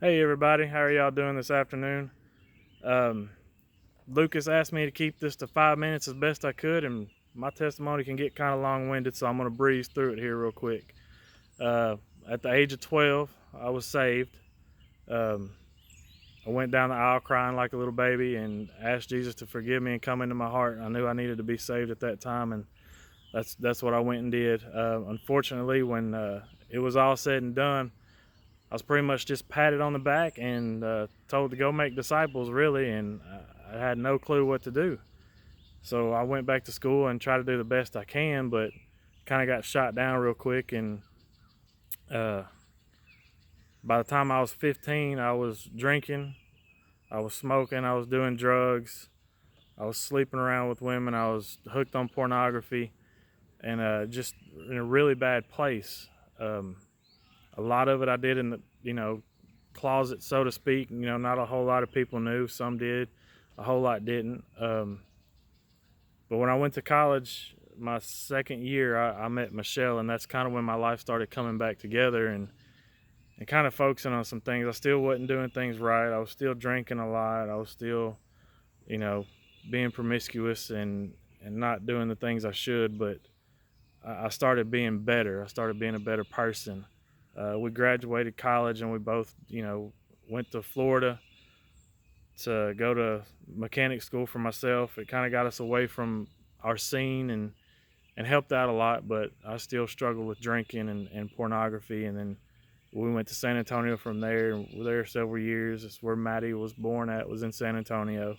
Hey everybody, how are y'all doing this afternoon? Um, Lucas asked me to keep this to 5 minutes as best I could, and my testimony can get kind of long-winded, so I'm going to breeze through it here real quick. Uh, at the age of 12, I was saved. Um, I went down the aisle crying like a little baby and asked Jesus to forgive me and come into my heart. I knew I needed to be saved at that time, and that's what I went and did. Unfortunately, when it was all said and done, I was pretty much just patted on the back and told to go make disciples, really, and I had no clue what to do. So I went back to school and tried to do the best I can, but kind of got shot down real quick. And uh, by the time I was 15, I was drinking, I was smoking, I was doing drugs, I was sleeping around with women, I was hooked on pornography, and just in a really bad place. Um, a lot of it I did in the, closet, so to speak. Not a whole lot of people knew. Some did, a whole lot didn't. But when I went to college, my second year, I met Michelle, and that's kind of when my life started coming back together and kind of focusing on some things. I still wasn't doing things right. I was still drinking a lot. I was still, you know, being promiscuous and not doing the things I should. But I started being better. I started being a better person. We graduated college, and we both, went to Florida to go to mechanic school for myself. It kind of got us away from our scene and helped out a lot, but I still struggled with drinking and pornography. And then we went to San Antonio from there, and we were there several years. It's where Maddie was born at, was in San Antonio.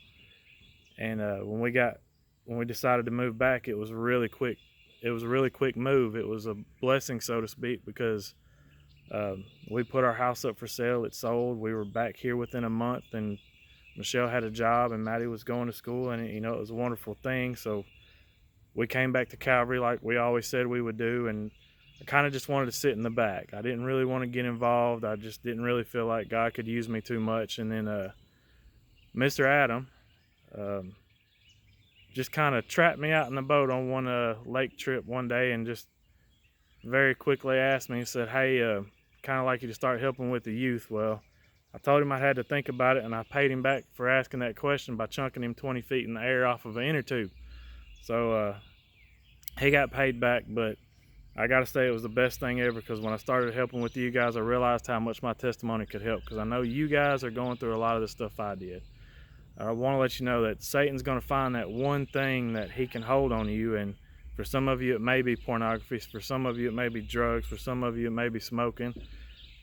And when we decided to move back, it was really quick. It was a really quick move. It was a blessing, so to speak, because we put our house up for sale. It sold. We were back here within a month, and Michelle had a job, and Maddie was going to school, and it was a wonderful thing. So we came back to Calvary like we always said we would do, and I kind of just wanted to sit in the back. I didn't really want to get involved. I just didn't really feel like God could use me too much. And then Mr. Adam um, just kind of trapped me out in the boat on one lake trip one day, and just very quickly asked me, he said, "Hey, kind of like you to start helping with the youth." Well, I told him I had to think about it, and I paid him back for asking that question by chunking him 20 feet in the air off of an inner tube. So he got paid back, but I got to say it was the best thing ever, because when I started helping with you guys, I realized how much my testimony could help, because I know you guys are going through a lot of the stuff I did. I want to let you know that Satan's going to find that one thing that he can hold on you, and for some of you it may be pornography, for some of you it may be drugs, for some of you it may be smoking,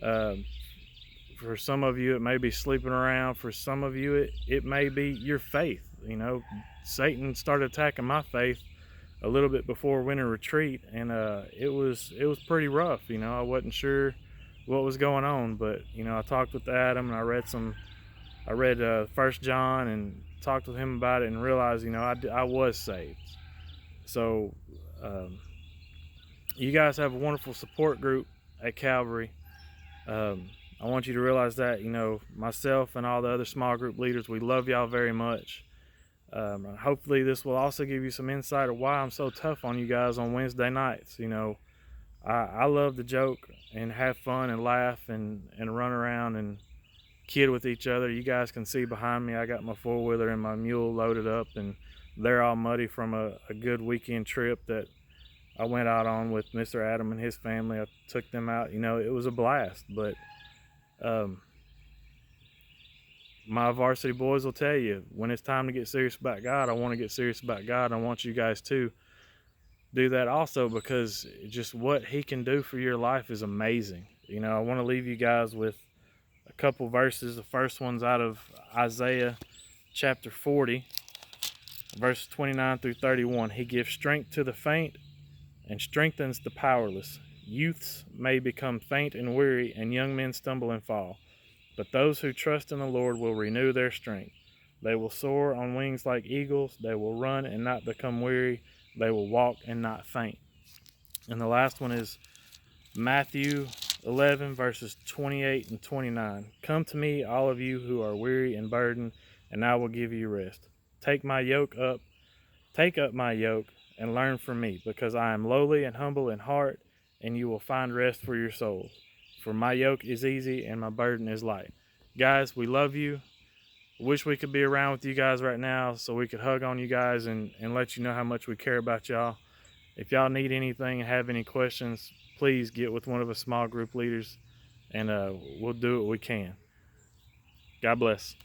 uh, for some of you it may be sleeping around, for some of you it may be your faith. Satan started attacking my faith a little bit before winter retreat, and it was pretty rough. I wasn't sure what was going on, but I talked with Adam, and I read First John and talked with him about it, and realized I was saved. So you guys have a wonderful support group at Calvary. I want you to realize that myself and all the other small group leaders, we love y'all very much. Hopefully this will also give you some insight of why I'm so tough on you guys on Wednesday nights. I love to joke and have fun and laugh and run around and kid with each other. You guys can see behind me, I got my four-wheeler and my mule loaded up, and they're all muddy from a good weekend trip that I went out on with Mr. Adam and his family. I took them out. It was a blast. But my varsity boys will tell you, when it's time to get serious about God, I want to get serious about God. I want you guys to do that also, because just what he can do for your life is amazing. I want to leave you guys with a couple verses. The first one's out of Isaiah chapter 40, verses 29 through 31. He gives strength to the faint and strengthens the powerless. Youths may become faint and weary, and young men stumble and fall. But those who trust in the Lord will renew their strength. They will soar on wings like eagles. They will run and not become weary. They will walk and not faint. And the last one is Matthew 11, verses 28 and 29. Come to me, all of you who are weary and burdened, and I will give you rest. Take up my yoke, and learn from me, because I am lowly and humble in heart, and you will find rest for your souls. For my yoke is easy and my burden is light. Guys, we love you. Wish we could be around with you guys right now so we could hug on you guys and let you know how much we care about y'all. If y'all need anything and have any questions, please get with one of us small group leaders, and we'll do what we can. God bless.